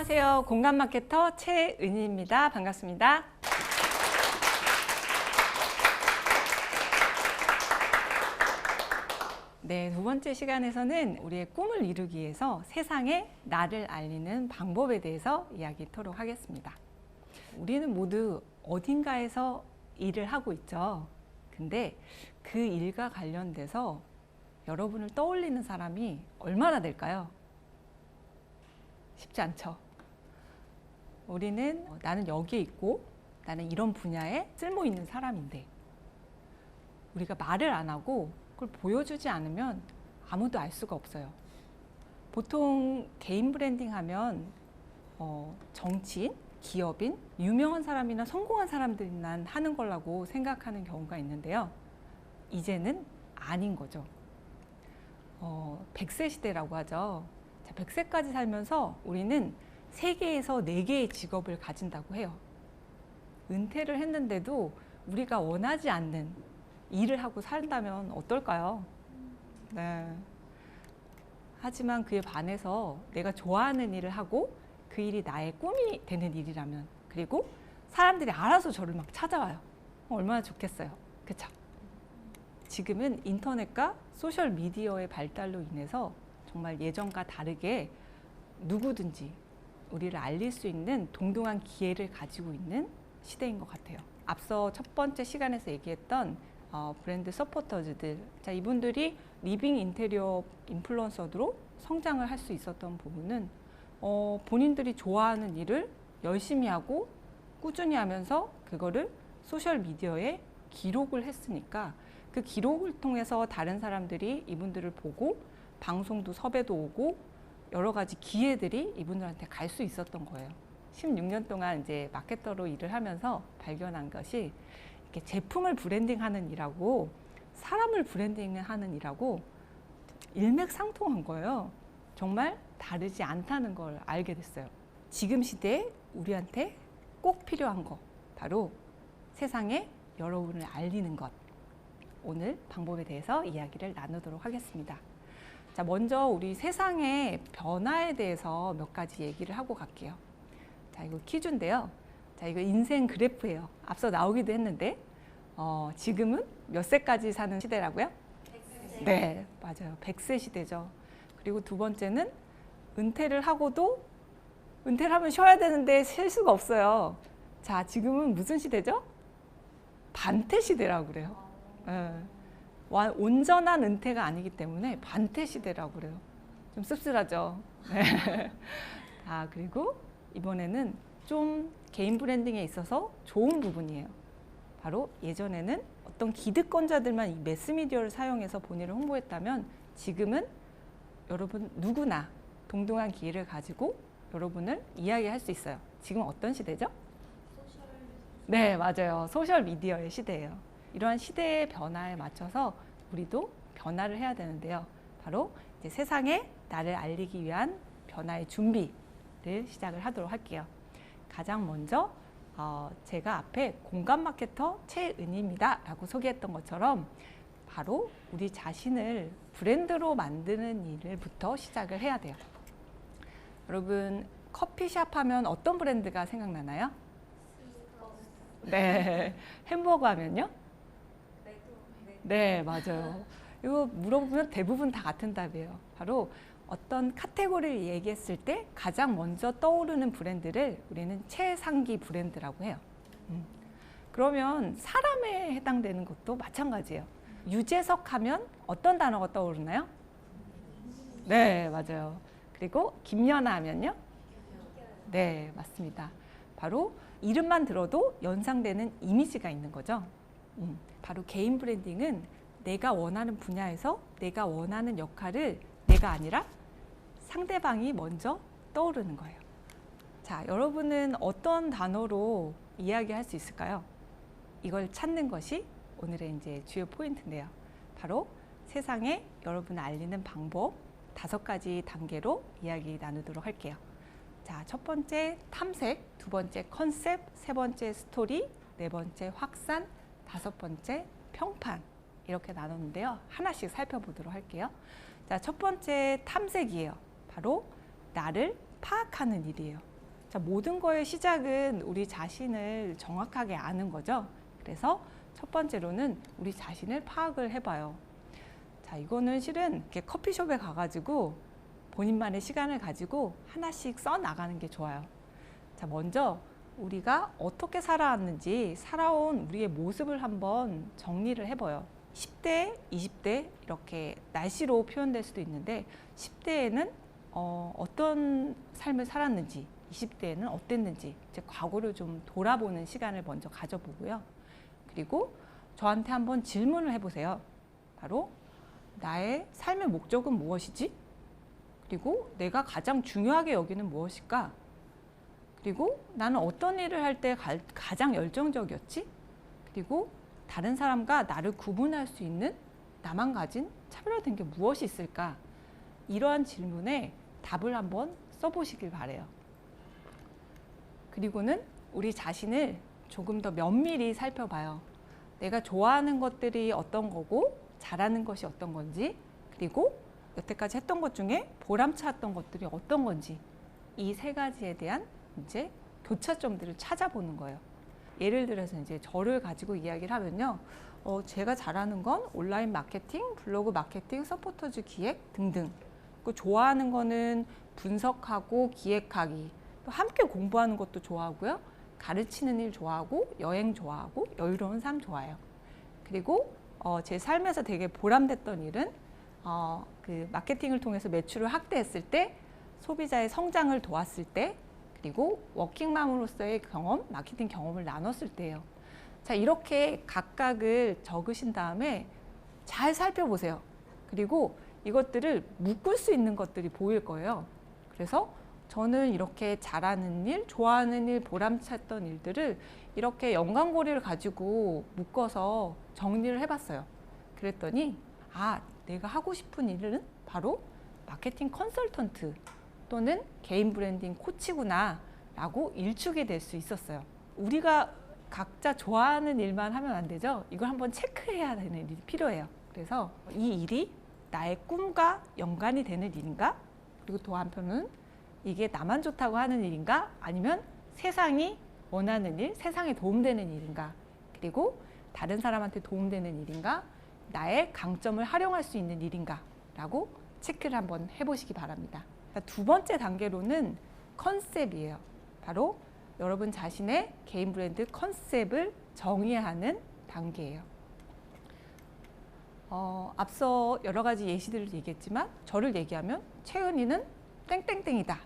안녕하세요. 공감 마케터 최은희입니다. 반갑습니다. 네, 두 번째 시간에서는 우리의 꿈을 이루기 위해서 세상에 나를 알리는 방법에 대해서 이야기하도록 하겠습니다. 우리는 모두 어딘가에서 일을 하고 있죠. 근데 그 일과 관련돼서 여러분을 떠올리는 사람이 얼마나 될까요? 쉽지 않죠. 우리는 나는 여기에 있고 나는 이런 분야에 쓸모 있는 사람인데 우리가 말을 안 하고 그걸 보여주지 않으면 아무도 알 수가 없어요. 보통 개인 브랜딩 하면 정치인, 기업인, 유명한 사람이나 성공한 사람들만 하는 거라고 생각하는 경우가 있는데요. 이제는 아닌 거죠. 100세 시대라고 하죠. 자, 100세까지 살면서 우리는 3개에서 4개의 직업을 가진다고 해요. 은퇴를 했는데도 우리가 원하지 않는 일을 하고 산다면 어떨까요? 네. 하지만 그에 반해서 내가 좋아하는 일을 하고 그 일이 나의 꿈이 되는 일이라면, 그리고 사람들이 알아서 저를 막 찾아와요. 얼마나 좋겠어요. 그쵸? 지금은 인터넷과 소셜 미디어의 발달로 인해서 정말 예전과 다르게 누구든지 우리를 알릴 수 있는 동등한 기회를 가지고 있는 시대인 것 같아요. 앞서 첫 번째 시간에서 얘기했던 브랜드 서포터즈들, 자, 이분들이 리빙 인테리어 인플루언서로 성장을 할 수 있었던 부분은 본인들이 좋아하는 일을 열심히 하고 꾸준히 하면서 그거를 소셜 미디어에 기록을 했으니까 그 기록을 통해서 다른 사람들이 이분들을 보고 방송도 섭외도 오고 여러 가지 기회들이 이분들한테 갈 수 있었던 거예요. 16년 동안 이제 마케터로 일을 하면서 발견한 것이 이렇게 제품을 브랜딩하는 일하고 사람을 브랜딩하는 일하고 일맥상통한 거예요. 정말 다르지 않다는 걸 알게 됐어요. 지금 시대에 우리한테 꼭 필요한 거, 바로 세상에 여러분을 알리는 것. 오늘 방법에 대해서 이야기를 나누도록 하겠습니다. 자, 먼저 우리 세상의 변화에 대해서 몇 가지 얘기를 하고 갈게요. 자, 이거 퀴즈인데요. 자, 이거 인생 그래프예요. 앞서 나오기도 했는데 지금은 몇 세까지 사는 시대라고요? 100세. 네, 맞아요. 100세 시대죠. 그리고 두 번째는 은퇴를 하고도 은퇴를 하면 쉬어야 되는데 쉴 수가 없어요. 자, 지금은 무슨 시대죠? 반퇴 시대라고 그래요. 네. 온전한 은퇴가 아니기 때문에 반퇴 시대라고 그래요. 좀 씁쓸하죠. 네. 아, 그리고 이번에는 좀 개인 브랜딩에 있어서 좋은 부분이에요. 바로 예전에는 어떤 기득권자들만 이 매스미디어를 사용해서 본인을 홍보했다면 지금은 여러분 누구나 동등한 기회를 가지고 여러분을 이야기할 수 있어요. 지금 어떤 시대죠? 네, 맞아요. 소셜 미디어의 시대예요. 이러한 시대의 변화에 맞춰서 우리도 변화를 해야 되는데요. 바로 이제 세상에 나를 알리기 위한 변화의 준비를 시작을 하도록 할게요. 가장 먼저 제가 앞에 공감 마케터 최은희입니다 라고 소개했던 것처럼 바로 우리 자신을 브랜드로 만드는 일부터 시작을 해야 돼요. 여러분, 커피숍 하면 어떤 브랜드가 생각나나요? 네. 햄버거 하면요? 네, 맞아요. 이거 물어보면 대부분 다 같은 답이에요. 바로 어떤 카테고리를 얘기했을 때 가장 먼저 떠오르는 브랜드를 우리는 최상기 브랜드라고 해요. 그러면 사람에 해당되는 것도 마찬가지예요. 유재석 하면 어떤 단어가 떠오르나요? 네, 맞아요. 그리고 김연아 하면요? 네, 맞습니다. 바로 이름만 들어도 연상되는 이미지가 있는 거죠. 바로 개인 브랜딩은 내가 원하는 분야에서 내가 원하는 역할을 내가 아니라 상대방이 먼저 떠오르는 거예요. 자, 여러분은 어떤 단어로 이야기할 수 있을까요? 이걸 찾는 것이 오늘의 이제 주요 포인트인데요. 바로 세상에 여러분을 알리는 방법 5가지 단계로 이야기 나누도록 할게요. 자, 첫 번째 탐색, 두 번째 컨셉, 세 번째 스토리, 네 번째 확산, 5번째 평판, 이렇게 나눴는데요. 하나씩 살펴보도록 할게요. 자, 첫 번째 탐색이에요. 바로 나를 파악하는 일이에요. 자, 모든 거의 시작은 우리 자신을 정확하게 아는 거죠. 그래서 첫 번째로는 우리 자신을 파악을 해봐요. 자, 이거는 실은 이렇게 커피숍에 가가지고 본인만의 시간을 가지고 하나씩 써 나가는 게 좋아요. 자, 먼저 우리가 어떻게 살아왔는지 살아온 우리의 모습을 한번 정리를 해봐요. 10대, 20대 이렇게 날씨로 표현될 수도 있는데 10대에는 어떤 삶을 살았는지 20대에는 어땠는지 이제 과거를 좀 돌아보는 시간을 먼저 가져보고요. 그리고 저한테 한번 질문을 해보세요. 바로 나의 삶의 목적은 무엇이지? 그리고 내가 가장 중요하게 여기는 무엇일까? 그리고 나는 어떤 일을 할 때 가장 열정적이었지? 그리고 다른 사람과 나를 구분할 수 있는 나만 가진 차별화된 게 무엇이 있을까? 이러한 질문에 답을 한번 써보시길 바래요. 그리고는 우리 자신을 조금 더 면밀히 살펴봐요. 내가 좋아하는 것들이 어떤 거고 잘하는 것이 어떤 건지, 그리고 여태까지 했던 것 중에 보람찼던 것들이 어떤 건지, 이 세 가지에 대한 이제 교차점들을 찾아보는 거예요. 예를 들어서 이제 저를 가지고 이야기를 하면요. 제가 잘하는 건 온라인 마케팅, 블로그 마케팅, 서포터즈 기획 등등. 그 좋아하는 거는 분석하고 기획하기, 또 함께 공부하는 것도 좋아하고요. 가르치는 일 좋아하고, 여행 좋아하고, 여유로운 삶 좋아해요. 그리고 제 삶에서 되게 보람됐던 일은 그 마케팅을 통해서 매출을 확대했을 때, 소비자의 성장을 도왔을 때, 그리고 워킹맘으로서의 경험, 마케팅 경험을 나눴을 때예요. 자, 이렇게 각각을 적으신 다음에 잘 살펴보세요. 그리고 이것들을 묶을 수 있는 것들이 보일 거예요. 그래서 저는 이렇게 잘하는 일, 좋아하는 일, 보람찼던 일들을 이렇게 연관고리를 가지고 묶어서 정리를 해봤어요. 그랬더니 내가 하고 싶은 일은 바로 마케팅 컨설턴트 또는 개인 브랜딩 코치구나 라고 일축이 될 수 있었어요. 우리가 각자 좋아하는 일만 하면 안 되죠. 이걸 한번 체크해야 되는 일이 필요해요. 그래서 이 일이 나의 꿈과 연관이 되는 일인가? 그리고 또 한편은 이게 나만 좋다고 하는 일인가? 아니면 세상이 원하는 일, 세상에 도움되는 일인가? 그리고 다른 사람한테 도움되는 일인가? 나의 강점을 활용할 수 있는 일인가? 라고 체크를 한번 해보시기 바랍니다. 두 번째 단계로는 컨셉이에요. 바로 여러분 자신의 개인 브랜드 컨셉을 정의하는 단계예요. 앞서 여러 가지 예시들을 얘기했지만 저를 얘기하면 채은이는 땡땡땡이다.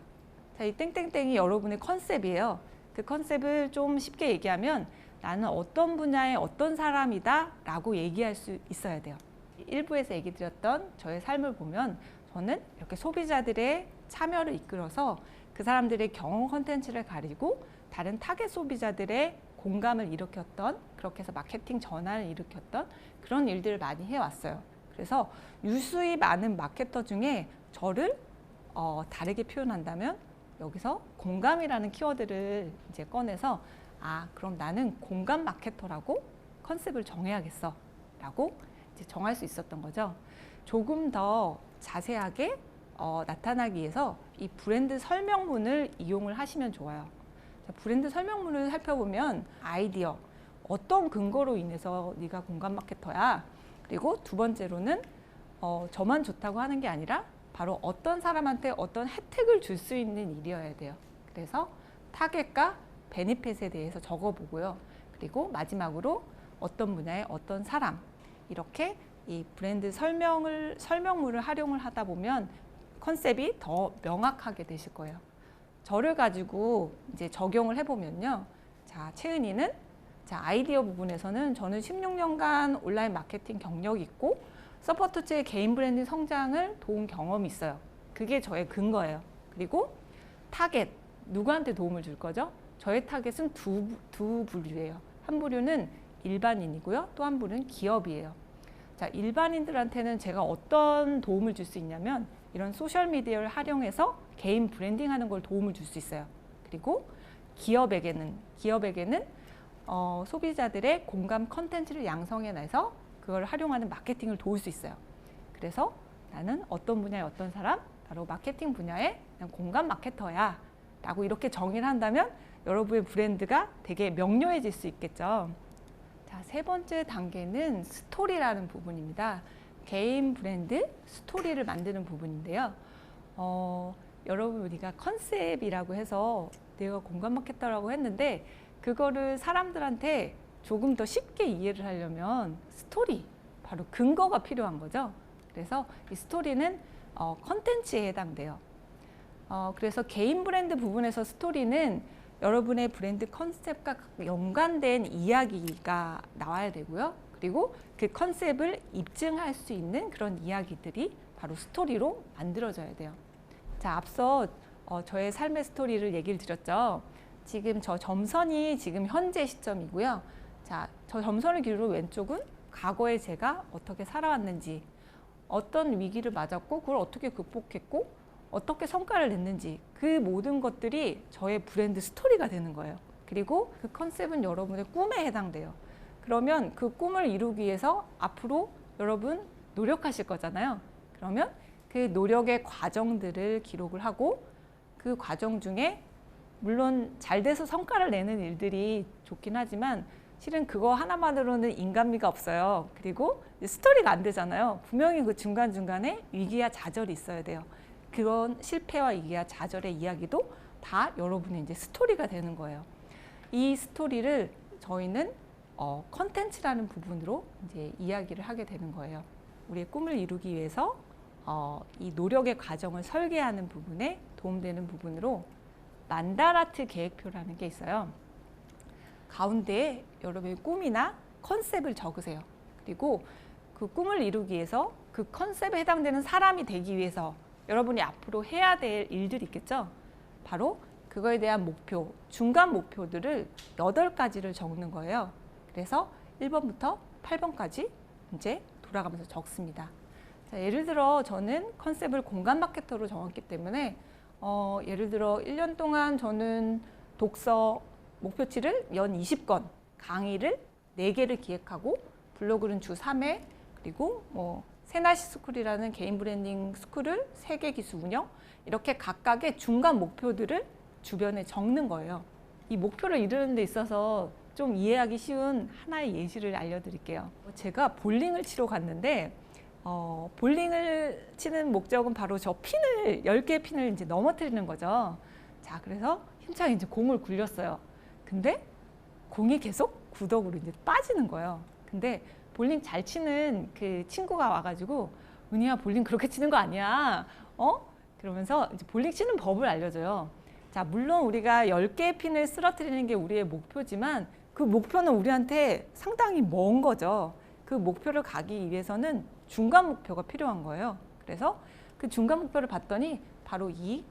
자, 이 땡땡땡이 여러분의 컨셉이에요. 그 컨셉을 좀 쉽게 얘기하면 나는 어떤 분야의 어떤 사람이다 라고 얘기할 수 있어야 돼요. 일부에서 얘기 드렸던 저의 삶을 보면 저는 이렇게 소비자들의 참여를 이끌어서 그 사람들의 경험 컨텐츠를 가리고 다른 타겟 소비자들의 공감을 일으켰던, 그렇게 해서 마케팅 전환을 일으켰던 그런 일들을 많이 해왔어요. 그래서 유수히 많은 마케터 중에 저를 다르게 표현한다면 여기서 공감이라는 키워드를 이제 꺼내서 그럼 나는 공감 마케터라고 컨셉을 정해야겠어 라고 이제 정할 수 있었던 거죠. 조금 더 자세하게 나타나기 위해서 이 브랜드 설명문을 이용을 하시면 좋아요. 자, 브랜드 설명문을 살펴보면 아이디어, 어떤 근거로 인해서 네가 공감 마케터야. 그리고 두 번째로는 저만 좋다고 하는 게 아니라 바로 어떤 사람한테 어떤 혜택을 줄 수 있는 일이어야 돼요. 그래서 타겟과 베니핏에 대해서 적어보고요. 그리고 마지막으로 어떤 분야의 어떤 사람, 이렇게 이 브랜드 설명문을 활용을 하다 보면 컨셉이 더 명확하게 되실 거예요. 저를 가지고 이제 적용을 해보면요. 자, 채은이는 아이디어 부분에서는 저는 16년간 온라인 마케팅 경력이 있고 서포터즈의 개인 브랜드 성장을 도운 경험이 있어요. 그게 저의 근거예요. 그리고 타겟, 누구한테 도움을 줄 거죠? 저의 타겟은 두 부류예요. 한 부류는 일반인이고요. 또 한 부류는 기업이에요. 자, 일반인들한테는 제가 어떤 도움을 줄 수 있냐면 이런 소셜미디어를 활용해서 개인 브랜딩하는 걸 도움을 줄 수 있어요. 그리고 기업에게는 소비자들의 공감 컨텐츠를 양성해내서 그걸 활용하는 마케팅을 도울 수 있어요. 그래서 나는 어떤 분야의 어떤 사람, 바로 마케팅 분야의 공감 마케터야 라고 이렇게 정의를 한다면 여러분의 브랜드가 되게 명료해질 수 있겠죠. 자, 세 번째 단계는 스토리라는 부분입니다. 개인 브랜드 스토리를 만드는 부분인데요. 여러분 우리가 컨셉이라고 해서 내가 공감 마케터라고 했는데 그거를 사람들한테 조금 더 쉽게 이해를 하려면 스토리, 바로 근거가 필요한 거죠. 그래서 이 스토리는 컨텐츠에 해당돼요. 그래서 개인 브랜드 부분에서 스토리는 여러분의 브랜드 컨셉과 연관된 이야기가 나와야 되고요. 그리고 그 컨셉을 입증할 수 있는 그런 이야기들이 바로 스토리로 만들어져야 돼요. 자, 앞서 저의 삶의 스토리를 얘기를 드렸죠. 지금 저 점선이 지금 현재 시점이고요. 자, 저 점선을 기준으로 왼쪽은 과거에 제가 어떻게 살아왔는지, 어떤 위기를 맞았고 그걸 어떻게 극복했고 어떻게 성과를 냈는지, 그 모든 것들이 저의 브랜드 스토리가 되는 거예요. 그리고 그 컨셉은 여러분의 꿈에 해당돼요. 그러면 그 꿈을 이루기 위해서 앞으로 여러분 노력하실 거잖아요. 그러면 그 노력의 과정들을 기록을 하고 그 과정 중에 물론 잘 돼서 성과를 내는 일들이 좋긴 하지만 실은 그거 하나만으로는 인간미가 없어요. 그리고 스토리가 안 되잖아요. 분명히 그 중간중간에 위기와 좌절이 있어야 돼요. 그런 실패와 위기와 좌절의 이야기도 다 여러분의 이제 스토리가 되는 거예요. 이 스토리를 저희는 컨텐츠라는 부분으로 이제 이야기를 하게 되는 거예요. 우리의 꿈을 이루기 위해서 이 노력의 과정을 설계하는 부분에 도움되는 부분으로 만다라트 계획표라는 게 있어요. 가운데에 여러분의 꿈이나 컨셉을 적으세요. 그리고 그 꿈을 이루기 위해서 그 컨셉에 해당되는 사람이 되기 위해서 여러분이 앞으로 해야 될 일들이 있겠죠. 바로 그거에 대한 목표, 중간 목표들을 8가지를 적는 거예요. 그래서 1번부터 8번까지 이제 돌아가면서 적습니다. 자, 예를 들어 저는 컨셉을 공간 마케터로 정했기 때문에 예를 들어 1년 동안 저는 독서 목표치를 연 20권, 강의를 4개를 기획하고 블로그는 주 3회, 그리고 세나시 스쿨이라는 개인 브랜딩 스쿨을 3개 기수 운영, 이렇게 각각의 중간 목표들을 주변에 적는 거예요. 이 목표를 이루는 데 있어서 좀 이해하기 쉬운 하나의 예시를 알려드릴게요. 제가 볼링을 치러 갔는데 볼링을 치는 목적은 바로 저 핀을 10개의 핀을 이제 넘어뜨리는 거죠. 자, 그래서 힘차게 이제 공을 굴렸어요. 근데 공이 계속 구덕으로 이제 빠지는 거예요. 근데 볼링 잘 치는 그 친구가 와가지고 은희야 볼링 그렇게 치는 거 아니야? 그러면서 이제 볼링 치는 법을 알려줘요. 자, 물론 우리가 10개의 핀을 쓰러뜨리는 게 우리의 목표지만 그 목표는 우리한테 상당히 먼 거죠. 그 목표를 가기 위해서는 중간 목표가 필요한 거예요. 그래서 그 중간 목표를 봤더니 바로 이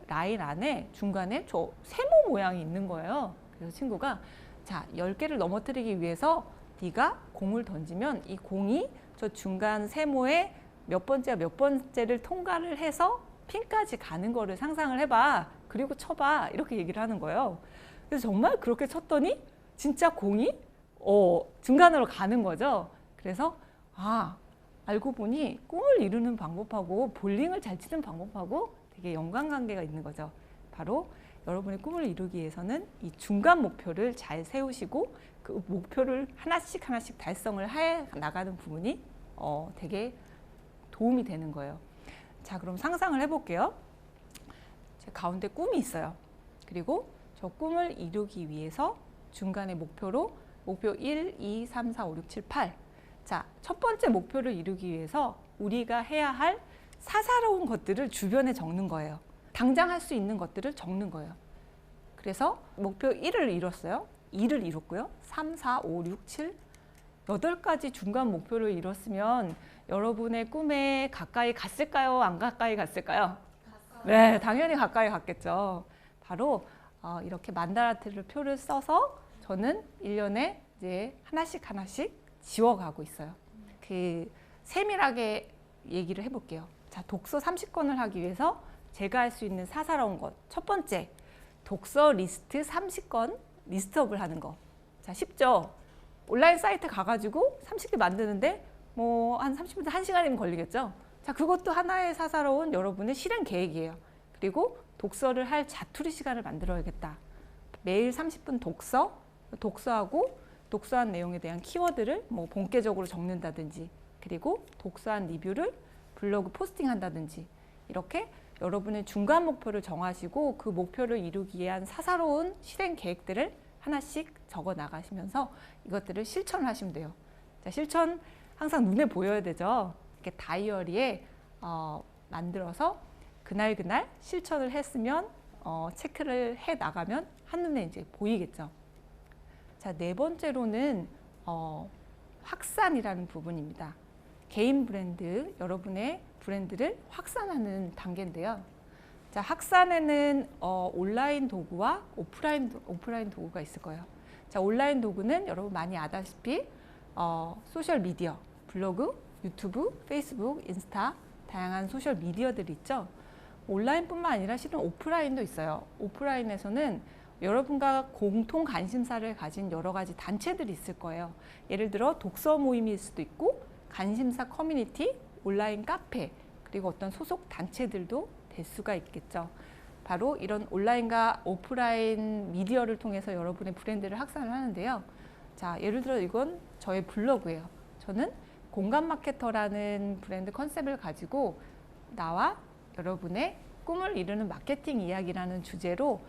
라인 안에 중간에 저 세모 모양이 있는 거예요. 그래서 친구가 자, 10개를 넘어뜨리기 위해서 네가 공을 던지면 이 공이 저 중간 세모에 몇 번째와 몇 번째를 통과를 해서 핀까지 가는 거를 상상을 해봐. 그리고 쳐봐. 이렇게 얘기를 하는 거예요. 그래서 정말 그렇게 쳤더니 진짜 공이 중간으로 가는 거죠. 그래서 알고 보니 꿈을 이루는 방법하고 볼링을 잘 치는 방법하고 되게 연관관계가 있는 거죠. 바로 여러분의 꿈을 이루기 위해서는 이 중간 목표를 잘 세우시고 그 목표를 하나씩 달성을 해 나가는 부분이 되게 도움이 되는 거예요. 자, 그럼 상상을 해볼게요. 제 가운데 꿈이 있어요. 그리고 저 꿈을 이루기 위해서 중간에 목표로 목표 1, 2, 3, 4, 5, 6, 7, 8. 자, 첫 번째 목표를 이루기 위해서 우리가 해야 할 사사로운 것들을 주변에 적는 거예요. 당장 할 수 있는 것들을 적는 거예요. 그래서 목표 1을 이뤘어요. 2를 이뤘고요. 3, 4, 5, 6, 7, 8가지 중간 목표를 이뤘으면 여러분의 꿈에 가까이 갔을까요? 안 가까이 갔을까요? 네, 당연히 가까이 갔겠죠. 바로 이렇게 만다라트를 표를 써서 저는 1년에 이제 하나씩 지워가고 있어요. 그 세밀하게 얘기를 해볼게요. 자, 독서 30권을 하기 위해서 제가 할 수 있는 사사로운 것. 첫 번째, 독서 리스트 30권 리스트업을 하는 거. 자, 쉽죠? 온라인 사이트 가가지고 30개 만드는데 한 30분에서 1시간이면 걸리겠죠? 자, 그것도 하나의 사사로운 여러분의 실행 계획이에요. 그리고 독서를 할 자투리 시간을 만들어야겠다. 매일 30분 독서하고 독서한 내용에 대한 키워드를 뭐 본격적으로 적는다든지, 그리고 독서한 리뷰를 블로그 포스팅한다든지, 이렇게 여러분의 중간 목표를 정하시고 그 목표를 이루기 위한 사사로운 실행 계획들을 하나씩 적어 나가시면서 이것들을 실천을 하시면 돼요. 자, 실천 항상 눈에 보여야 되죠. 이렇게 다이어리에 만들어서 그날 실천을 했으면 체크를 해 나가면 한눈에 이제 보이겠죠. 자, 네 번째로는 확산이라는 부분입니다. 개인 브랜드, 여러분의 브랜드를 확산하는 단계인데요. 자, 확산에는 온라인 도구와 오프라인 도구가 있을 거예요. 자, 온라인 도구는 여러분 많이 아다시피 소셜 미디어, 블로그, 유튜브, 페이스북, 인스타, 다양한 소셜 미디어들이 있죠. 온라인뿐만 아니라 실은 오프라인도 있어요. 오프라인에서는 여러분과 공통 관심사를 가진 여러 가지 단체들이 있을 거예요. 예를 들어 독서 모임일 수도 있고, 관심사 커뮤니티, 온라인 카페, 그리고 어떤 소속 단체들도 될 수가 있겠죠. 바로 이런 온라인과 오프라인 미디어를 통해서 여러분의 브랜드를 확산을 하는데요. 자, 예를 들어 이건 저의 블로그예요. 저는 공감 마케터라는 브랜드 컨셉을 가지고 나와 여러분의 꿈을 이루는 마케팅 이야기라는 주제로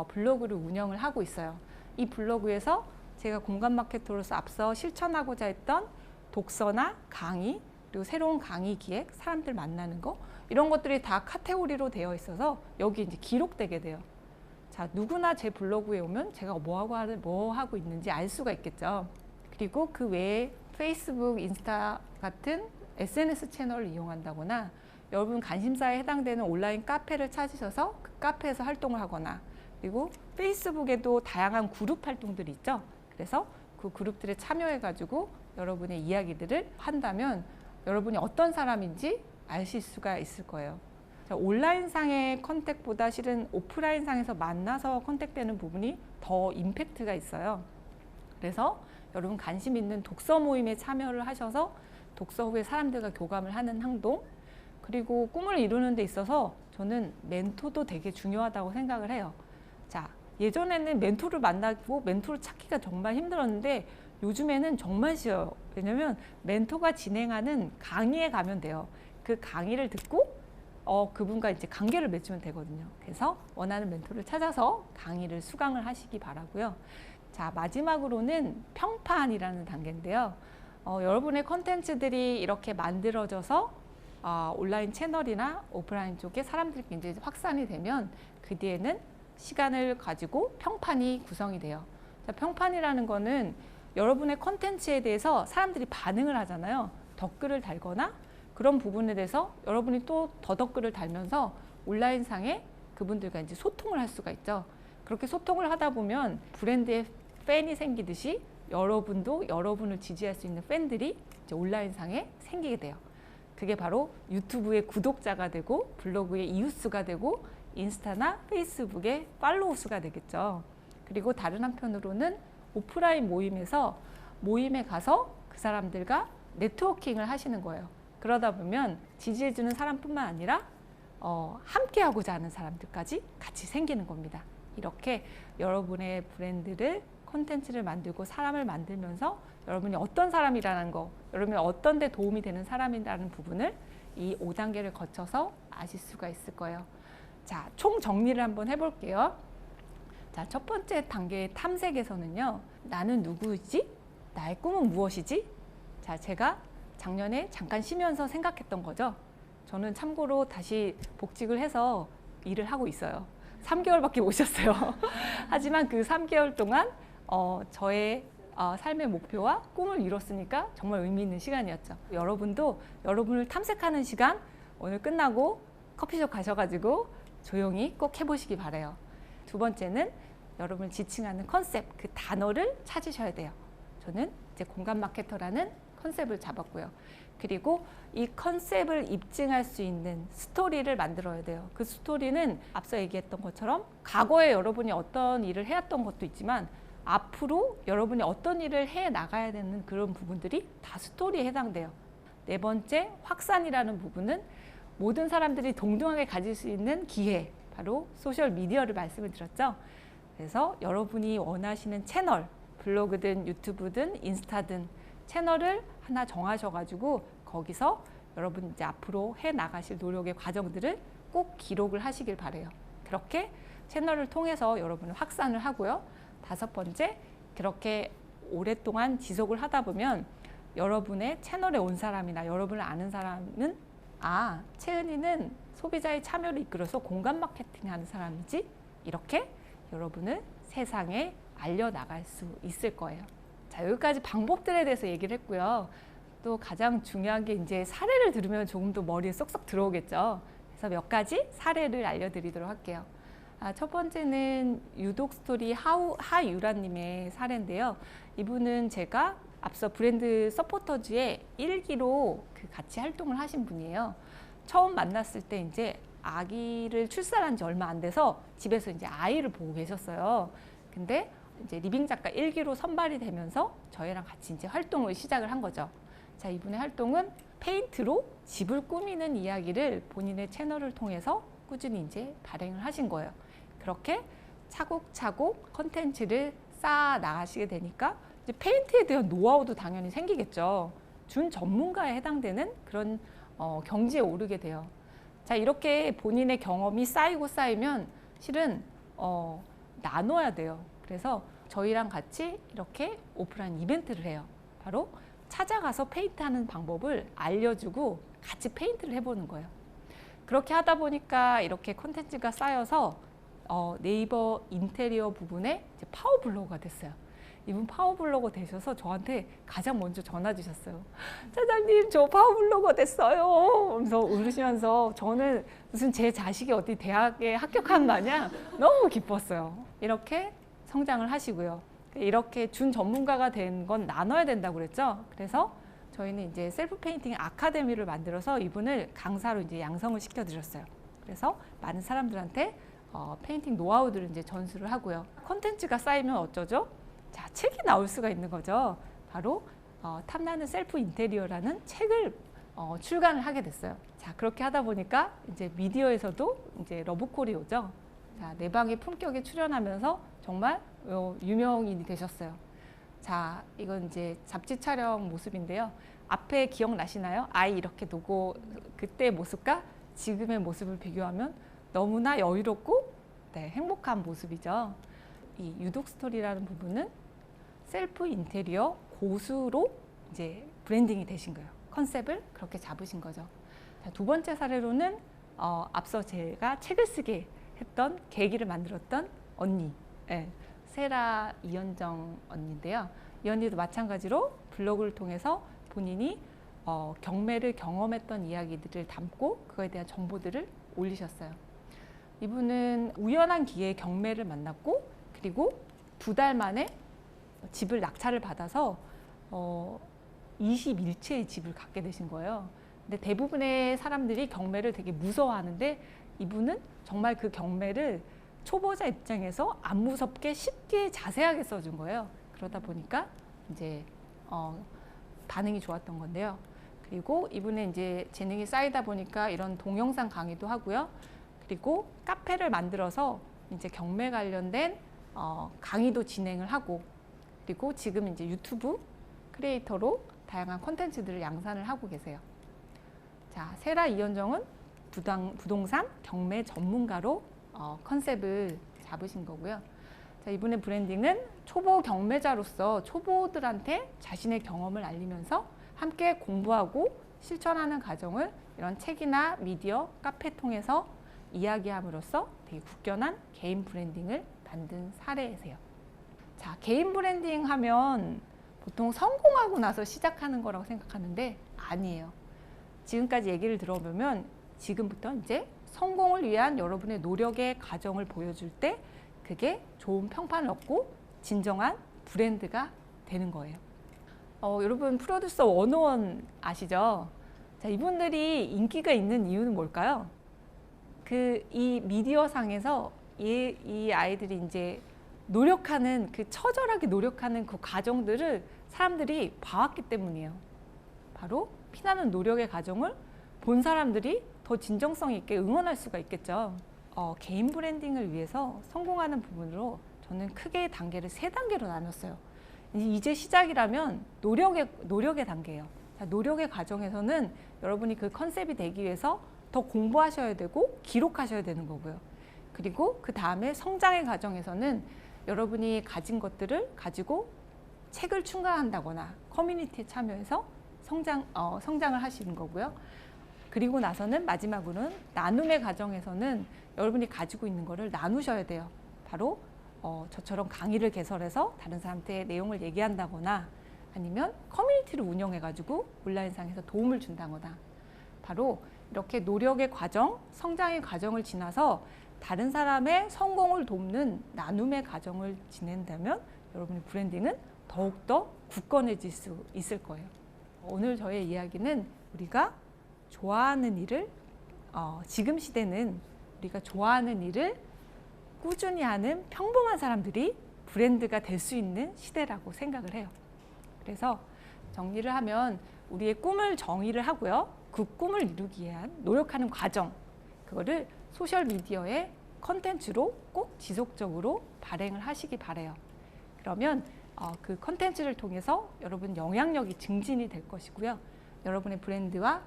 블로그를 운영을 하고 있어요. 이 블로그에서 제가 공감 마케터로서 앞서 실천하고자 했던 독서나 강의, 그리고 새로운 강의 기획, 사람들 만나는 거, 이런 것들이 다 카테고리로 되어 있어서 여기 이제 기록되게 돼요. 자, 누구나 제 블로그에 오면 제가 뭐 하고 있는지 알 수가 있겠죠. 그리고 그 외에 페이스북, 인스타 같은 SNS 채널을 이용한다거나, 여러분 관심사에 해당되는 온라인 카페를 찾으셔서 그 카페에서 활동을 하거나, 그리고 페이스북에도 다양한 그룹 활동들이 있죠. 그래서 그 그룹들에 참여해가지고 여러분의 이야기들을 한다면 여러분이 어떤 사람인지 아실 수가 있을 거예요. 자, 온라인상의 컨택보다 실은 오프라인상에서 만나서 컨택되는 부분이 더 임팩트가 있어요. 그래서 여러분 관심 있는 독서 모임에 참여를 하셔서 독서 후에 사람들과 교감을 하는 행동, 그리고 꿈을 이루는 데 있어서 저는 멘토도 되게 중요하다고 생각을 해요. 자, 예전에는 멘토를 만나고 멘토를 찾기가 정말 힘들었는데 요즘에는 정말 쉬워요. 왜냐면 멘토가 진행하는 강의에 가면 돼요. 그 강의를 듣고 그분과 이제 관계를 맺으면 되거든요. 그래서 원하는 멘토를 찾아서 강의를 수강을 하시기 바라고요. 자, 마지막으로는 평판이라는 단계인데요. 여러분의 컨텐츠들이 이렇게 만들어져서 온라인 채널이나 오프라인 쪽에 사람들이 이제 확산이 되면 그 뒤에는 시간을 가지고 평판이 구성이 돼요. 자, 평판이라는 거는 여러분의 컨텐츠에 대해서 사람들이 반응을 하잖아요. 댓글을 달거나 그런 부분에 대해서 여러분이 또 더 댓글을 달면서 온라인상에 그분들과 이제 소통을 할 수가 있죠. 그렇게 소통을 하다 보면 브랜드의 팬이 생기듯이 여러분도 여러분을 지지할 수 있는 팬들이 이제 온라인상에 생기게 돼요. 그게 바로 유튜브의 구독자가 되고, 블로그의 이웃수가 되고, 인스타나 페이스북의 팔로우 수가 되겠죠. 그리고 다른 한편으로는 오프라인 모임에 가서 그 사람들과 네트워킹을 하시는 거예요. 그러다 보면 지지해주는 사람뿐만 아니라 함께하고자 하는 사람들까지 같이 생기는 겁니다. 이렇게 여러분의 브랜드를, 콘텐츠를 만들고 사람을 만들면서 여러분이 어떤 사람이라는 거, 여러분이 어떤 데 도움이 되는 사람이라는 부분을 이 5단계를 거쳐서 아실 수가 있을 거예요. 자, 총 정리를 한번 해볼게요. 자, 첫 번째 단계의 탐색에서는요, 나는 누구지? 나의 꿈은 무엇이지? 자, 제가 작년에 잠깐 쉬면서 생각했던 거죠. 저는 참고로 다시 복직을 해서 일을 하고 있어요. 3개월밖에 못 쉬었어요. 하지만 그 3개월 동안 저의 삶의 목표와 꿈을 이뤘으니까 정말 의미 있는 시간이었죠. 여러분도 여러분을 탐색하는 시간, 오늘 끝나고 커피숍 가셔가지고 조용히 꼭 해보시기 바라요. 두 번째는 여러분을 지칭하는 컨셉, 그 단어를 찾으셔야 돼요. 저는 이제 공감 마케터라는 컨셉을 잡았고요. 그리고 이 컨셉을 입증할 수 있는 스토리를 만들어야 돼요. 그 스토리는 앞서 얘기했던 것처럼 과거에 여러분이 어떤 일을 해왔던 것도 있지만 앞으로 여러분이 어떤 일을 해 나가야 되는 그런 부분들이 다 스토리에 해당돼요. 네 번째, 확산이라는 부분은 모든 사람들이 동등하게 가질 수 있는 기회, 바로 소셜 미디어를 말씀을 드렸죠. 그래서 여러분이 원하시는 채널, 블로그든 유튜브든 인스타든 채널을 하나 정하셔가지고 거기서 여러분 이제 앞으로 해 나가실 노력의 과정들을 꼭 기록을 하시길 바래요. 그렇게 채널을 통해서 여러분은 확산을 하고요. 5번째, 그렇게 오랫동안 지속을 하다 보면 여러분의 채널에 온 사람이나 여러분을 아는 사람은 채은이는 소비자의 참여를 이끌어서 공감 마케팅 하는 사람이지? 이렇게 여러분을 세상에 알려나갈 수 있을 거예요. 자, 여기까지 방법들에 대해서 얘기를 했고요. 또 가장 중요한 게 이제 사례를 들으면 조금 더 머리에 쏙쏙 들어오겠죠. 그래서 몇 가지 사례를 알려드리도록 할게요. 첫 번째는 유독 스토리 하유라님의 사례인데요. 이분은 제가 앞서 브랜드 서포터즈의 1기로 같이 활동을 하신 분이에요. 처음 만났을 때 이제 아기를 출산한 지 얼마 안 돼서 집에서 이제 아이를 보고 계셨어요. 근데 이제 리빙 작가 1기로 선발이 되면서 저희랑 같이 이제 활동을 시작을 한 거죠. 자, 이분의 활동은 페인트로 집을 꾸미는 이야기를 본인의 채널을 통해서 꾸준히 이제 발행을 하신 거예요. 그렇게 차곡차곡 컨텐츠를 쌓아 나가시게 되니까 이제 페인트에 대한 노하우도 당연히 생기겠죠. 준 전문가에 해당되는 그런 경지에 오르게 돼요. 자, 이렇게 본인의 경험이 쌓이면 실은 나눠야 돼요. 그래서 저희랑 같이 이렇게 오프라인 이벤트를 해요. 바로 찾아가서 페인트하는 방법을 알려주고 같이 페인트를 해보는 거예요. 그렇게 하다 보니까 이렇게 콘텐츠가 쌓여서 네이버 인테리어 부분에 이제 파워블로거가 됐어요. 이분 파워블로거 되셔서 저한테 가장 먼저 전화 주셨어요. 사장님, 저 파워블로거 됐어요. 그래서 울으시면서 저는 무슨 제 자식이 어디 대학에 합격한 마냥 너무 기뻤어요. 이렇게 성장을 하시고요. 이렇게 준 전문가가 된 건 나눠야 된다고 그랬죠. 그래서 저희는 이제 셀프 페인팅 아카데미를 만들어서 이분을 강사로 이제 양성을 시켜드렸어요. 그래서 많은 사람들한테 페인팅 노하우들을 이제 전수를 하고요. 콘텐츠가 쌓이면 어쩌죠? 자, 책이 나올 수가 있는 거죠. 바로 탐나는 셀프 인테리어라는 책을 출간을 하게 됐어요. 자, 그렇게 하다 보니까 이제 미디어에서도 이제 러브콜이 오죠. 자, 내 방의 품격에 출연하면서 정말 유명인이 되셨어요. 자, 이건 이제 잡지 촬영 모습인데요. 앞에 기억나시나요? 아이 이렇게 놓고 그때의 모습과 지금의 모습을 비교하면 너무나 여유롭고 행복한 모습이죠. 이 유독 스토리라는 부분은 셀프 인테리어 고수로 이제 브랜딩이 되신 거예요. 컨셉을 그렇게 잡으신 거죠. 자, 두 번째 사례로는 앞서 제가 책을 쓰게 했던 계기를 만들었던 언니, 세라 이현정 언니인데요. 이 언니도 마찬가지로 블로그를 통해서 본인이 경매를 경험했던 이야기들을 담고 그거에 대한 정보들을 올리셨어요. 이분은 우연한 기회에 경매를 만났고 그리고 2달 만에 집을 낙찰을 받아서 21채의 집을 갖게 되신 거예요. 근데 대부분의 사람들이 경매를 되게 무서워하는데 이분은 정말 그 경매를 초보자 입장에서 안 무섭게 쉽게 자세하게 써준 거예요. 그러다 보니까 이제 반응이 좋았던 건데요. 그리고 이분의 이제 재능이 쌓이다 보니까 이런 동영상 강의도 하고요. 그리고 카페를 만들어서 이제 경매 관련된 강의도 진행을 하고 그리고 지금 이제 유튜브 크리에이터로 다양한 콘텐츠들을 양산을 하고 계세요. 자, 세라 이현정은 부동산 경매 전문가로 컨셉을 잡으신 거고요. 자, 이분의 브랜딩은 초보 경매자로서 초보들한테 자신의 경험을 알리면서 함께 공부하고 실천하는 과정을 이런 책이나 미디어, 카페 통해서 이야기함으로써 되게 굳건한 개인 브랜딩을 만든 사례이세요. 자, 개인 브랜딩 하면 보통 성공하고 나서 시작하는 거라고 생각하는데 아니에요. 지금까지 얘기를 들어보면 지금부터 이제 성공을 위한 여러분의 노력의 과정을 보여줄 때 그게 좋은 평판을 얻고 진정한 브랜드가 되는 거예요. 여러분 프로듀서 101 아시죠? 자, 이분들이 인기가 있는 이유는 뭘까요? 이 미디어 상에서 이 아이들이 이제 노력하는 처절하게 노력하는 그 과정들을 사람들이 봐왔기 때문이에요. 바로 피나는 노력의 과정을 본 사람들이 더 진정성 있게 응원할 수가 있겠죠. 개인 브랜딩을 위해서 성공하는 부분으로 저는 크게 단계를 3단계로 나눴어요. 이제 시작이라면 노력의 단계예요. 자, 노력의 과정에서는 여러분이 그 컨셉이 되기 위해서 더 공부하셔야 되고 기록하셔야 되는 거고요. 그리고 그 다음에 성장의 과정에서는 여러분이 가진 것들을 가지고 책을 출간한다거나 커뮤니티에 참여해서 성장을 하시는 거고요. 그리고 나서는 마지막으로는 나눔의 과정에서는 여러분이 가지고 있는 거를 나누셔야 돼요. 바로 저처럼 강의를 개설해서 다른 사람한테 내용을 얘기한다거나 아니면 커뮤니티를 운영해가지고 온라인상에서 도움을 준다거나 바로 이렇게 노력의 과정, 성장의 과정을 지나서 다른 사람의 성공을 돕는 나눔의 과정을 지낸다면 여러분의 브랜딩은 더욱더 굳건해질 수 있을 거예요. 오늘 저의 이야기는 우리가 좋아하는 일을 지금 시대는 우리가 좋아하는 일을 꾸준히 하는 평범한 사람들이 브랜드가 될 수 있는 시대라고 생각을 해요. 그래서 정리를 하면 우리의 꿈을 정의를 하고요. 그 꿈을 이루기 위한 노력하는 과정, 그거를 소셜미디어의 컨텐츠로 꼭 지속적으로 발행을 하시기 바라요. 그러면 그 컨텐츠를 통해서 여러분 영향력이 증진이 될 것이고요. 여러분의 브랜드와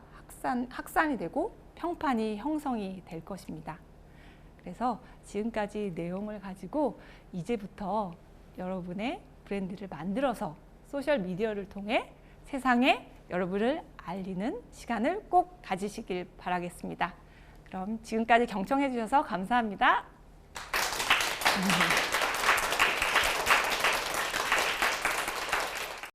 확산이 되고 평판이 형성이 될 것입니다. 그래서 지금까지 내용을 가지고 이제부터 여러분의 브랜드를 만들어서 소셜미디어를 통해 세상에 여러분을 알리는 시간을 꼭 가지시길 바라겠습니다. 그럼 지금까지 경청해 주셔서 감사합니다.